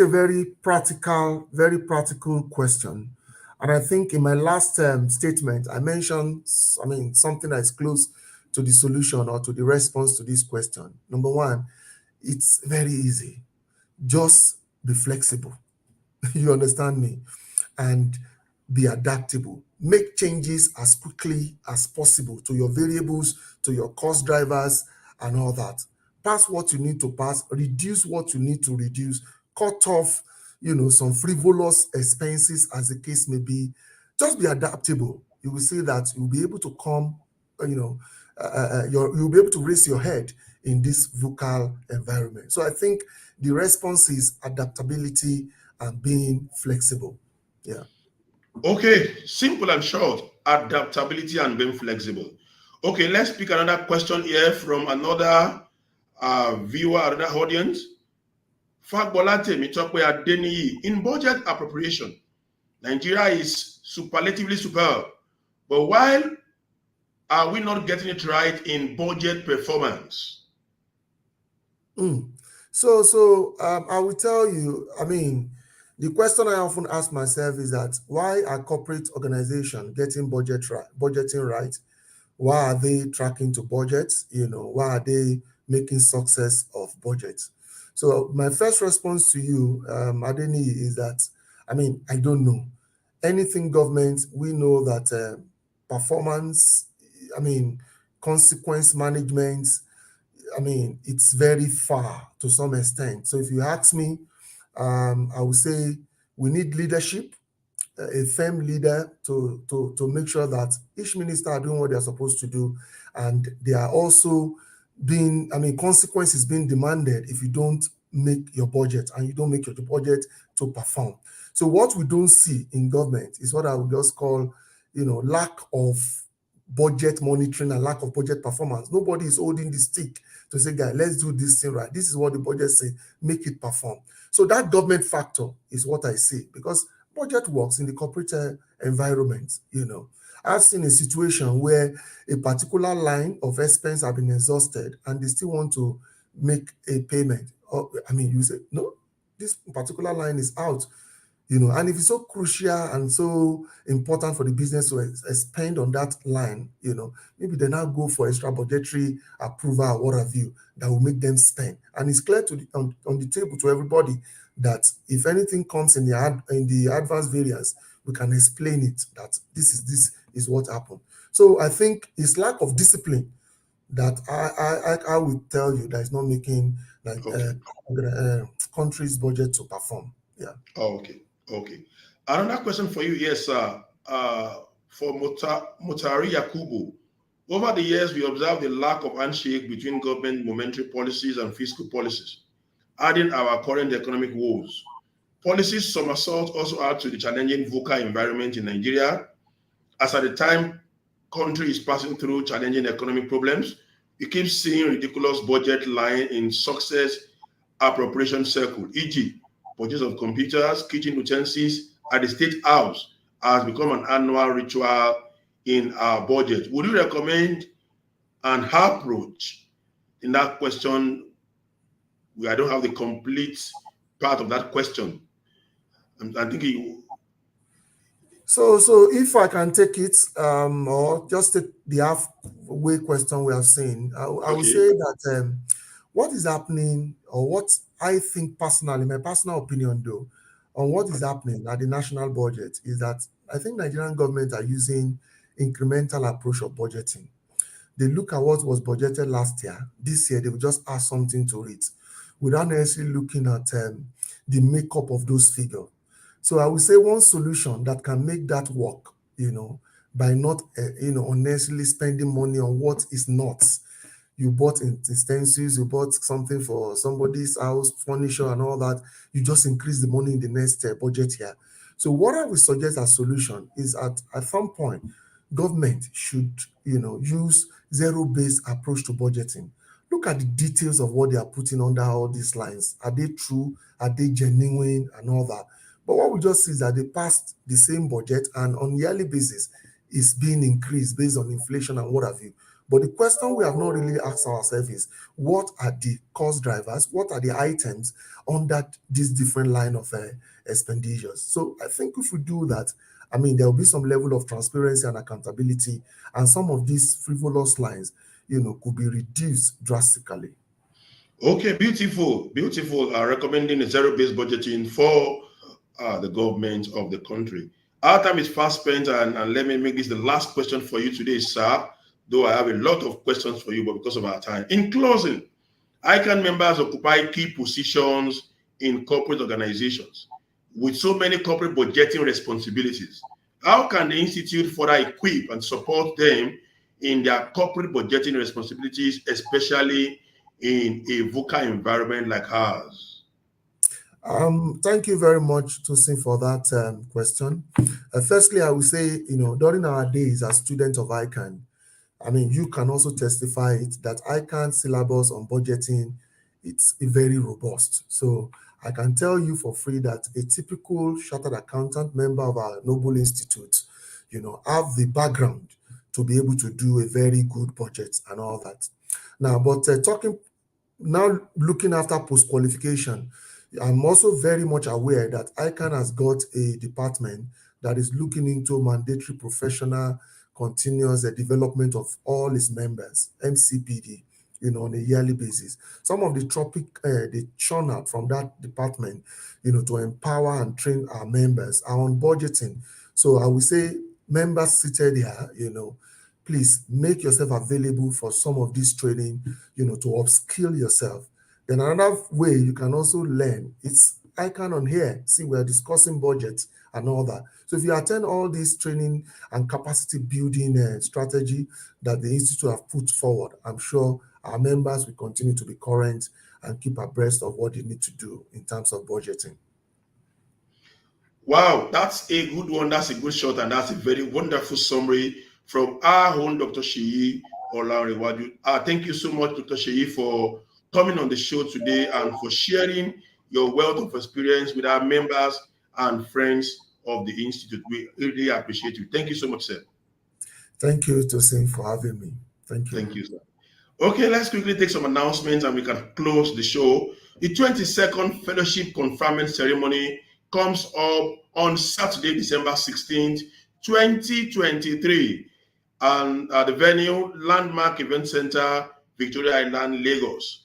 very practical question. And I think in my last statement, I mentioned, something that is close to the solution or to the response to this question. Number one, it's very easy. Just be flexible. You understand me? And be adaptable. Make changes as quickly as possible to your variables, to your cost drivers, and all that. Pass what you need to pass, reduce what you need to reduce, cut off, some frivolous expenses as the case may be. Just be adaptable. You will see that you'll be able to come, you'll be able to raise your head in this VUCA environment. So I think the response is adaptability and being flexible. Yeah. Okay, simple and short, adaptability and being flexible. Okay, let's pick another question here from another viewer, another audience. Fagbolate Mitokwe Adeniyi, in budget appropriation, Nigeria is superlatively superb, but why are we not getting it right in budget performance? So I will tell you, the question I often ask myself is that why are corporate organizations getting budgeting right? Why are they tracking to budgets? Why are they making success of budgets? So my first response to you, Adeni, is that, I don't know. Anything government, we know that performance, consequence management, it's very far to some extent. So if you ask me, I would say we need leadership, a firm leader to make sure that each minister are doing what they're supposed to do, and they are also being, consequences being demanded if you don't make your budget and you don't make your budget to perform. So what we don't see in government is what I would just call, lack of budget monitoring and lack of budget performance. Nobody is holding the stick to say, guys, let's do this thing right. This is what the budget say, make it perform. So that government factor is what I see, because budget works in the corporate environment. I've seen a situation where a particular line of expense have been exhausted and they still want to make a payment. You say, no, this particular line is out. And if it's so crucial and so important for the business to expand on that line, maybe they now go for extra budgetary approval or what have you that will make them spend. And it's clear on the table to everybody that if anything comes in the advanced variance, we can explain it that this is what happened. So I think it's lack of discipline that I would tell you that is not making country's budget to perform. Yeah. Okay. Another question for you, yes, sir. For Mutari Yakubu. Over the years, we observed the lack of handshake between government monetary policies and fiscal policies, adding our current economic woes. Policies somersault also add to the challenging VUCA environment in Nigeria, as at the time country is passing through challenging economic problems. You keep seeing ridiculous budget line in success appropriation circle, e.g., purchase of computers, kitchen utensils at the State House has become an annual ritual in our budget. Would you recommend an approach in that question? I don't have the complete part of that question. I'm thinking. So if I can take it, or just take the halfway question we have seen, I would say that what is happening, or what I think personally, my personal opinion though, on what is happening at the national budget is that I think Nigerian government are using incremental approach of budgeting. They look at what was budgeted last year. This year, they will just add something to it without necessarily looking at the makeup of those figures. So I would say one solution that can make that work, by not, unnecessarily spending money on what is not. You bought utensils, you bought something for somebody's house, furniture and all that. You just increase the money in the next budget year. So what I would suggest as solution is at some point, government should, use zero-based approach to budgeting. Look at the details of what they are putting under all these lines. Are they true? Are they genuine and all that? But what we just see is that they passed the same budget and on yearly basis is being increased based on inflation and what have you. But the question we have not really asked ourselves is, what are the cost drivers? What are the items under this different line of expenditures? So I think if we do that, there will be some level of transparency and accountability, and some of these frivolous lines, could be reduced drastically. Okay, beautiful. Recommending a zero-based budgeting for the government of the country. Our time is fast spent, and let me make this the last question for you today, sir. Though I have a lot of questions for you, but because of our time. In closing, ICAN members occupy key positions in corporate organizations with so many corporate budgeting responsibilities. How can the Institute further equip and support them in their corporate budgeting responsibilities, especially in a Vuca environment like ours? Thank you very much, Tosin, for that question. Firstly, I would say, during our days as students of ICAN, you can also testify it that ICAN syllabus on budgeting, it's very robust. So I can tell you for free that a typical chartered accountant member of our noble institute, have the background to be able to do a very good budget and all that. Now, but looking after post-qualification, I'm also very much aware that ICAN has got a department that is looking into mandatory professional continuous development of all its members, MCPD, on a yearly basis. Some of the topic they churn out from that department, to empower and train our members are on budgeting. So I would say members seated here, please make yourself available for some of this training, to upskill yourself. Then another way you can also learn, it's ICAN on here. See, we're discussing budgets and all that. So if you attend all this training and capacity building strategy that the Institute have put forward, I'm sure our members will continue to be current and keep abreast of what they need to do in terms of budgeting. Wow, that's a good one. That's a good shot, and that's a very wonderful summary from our own Dr. Seyi Olanrewaju. Thank you so much, Dr. Seyi, for coming on the show today and for sharing your wealth of experience with our members and friends of the Institute. We really appreciate you. Thank you so much, sir. Thank you, Tosin, for having me. Thank you. Thank you, sir. Okay, let's quickly take some announcements and we can close the show. The 22nd Fellowship Conferment Ceremony comes up on Saturday, December 16th, 2023, and at the venue, Landmark Event Center, Victoria Island, Lagos.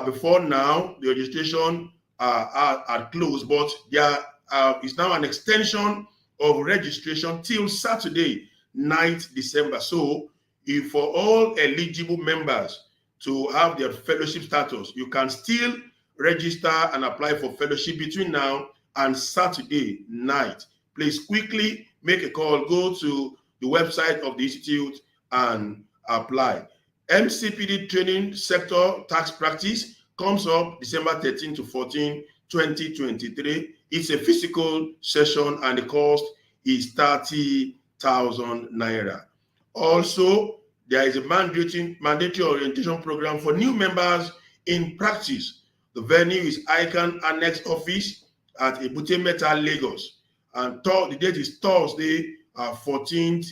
Before now, the registration are closed, but there is now an extension of registration till Saturday, 9th December. So, if for all eligible members to have their fellowship status, you can still register and apply for fellowship between now and Saturday night. Please quickly make a call, go to the website of the Institute and apply. MCPD Training Sector Tax Practice comes up December 13 to 14, 2023. It's a physical session and the cost is 30,000 naira. Also, there is a mandatory orientation program for new members in practice. The venue is ICAN Annex Office at Ebute Meta, Lagos. And the date is Thursday, 14th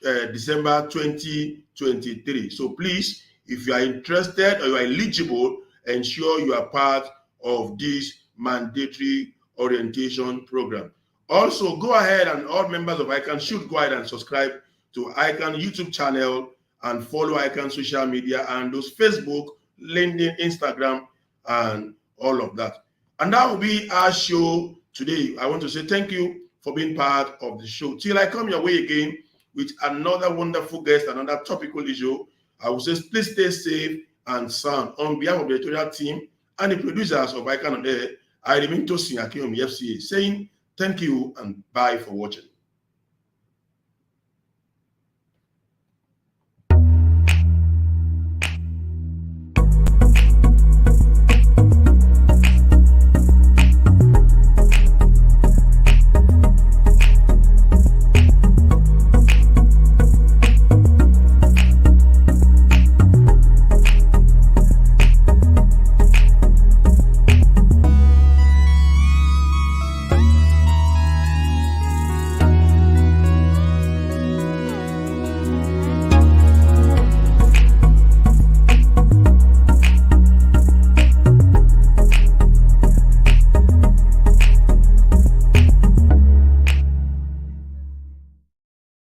December 2023. So please, if you are interested or you are eligible, ensure you are part of this mandatory orientation program. Also, go ahead and all members of ICAN should go ahead and subscribe to ICAN YouTube channel and follow ICAN social media and those Facebook, LinkedIn, Instagram, and all of that. And that will be our show today. I want to say thank you for being part of the show. Till I come your way again with another wonderful guest, another topical issue, I will say please stay safe and sound. On behalf of the editorial team and the producers of ICAN on Air, I remain Tosin Akinwumi, FCA, saying thank you and bye for watching.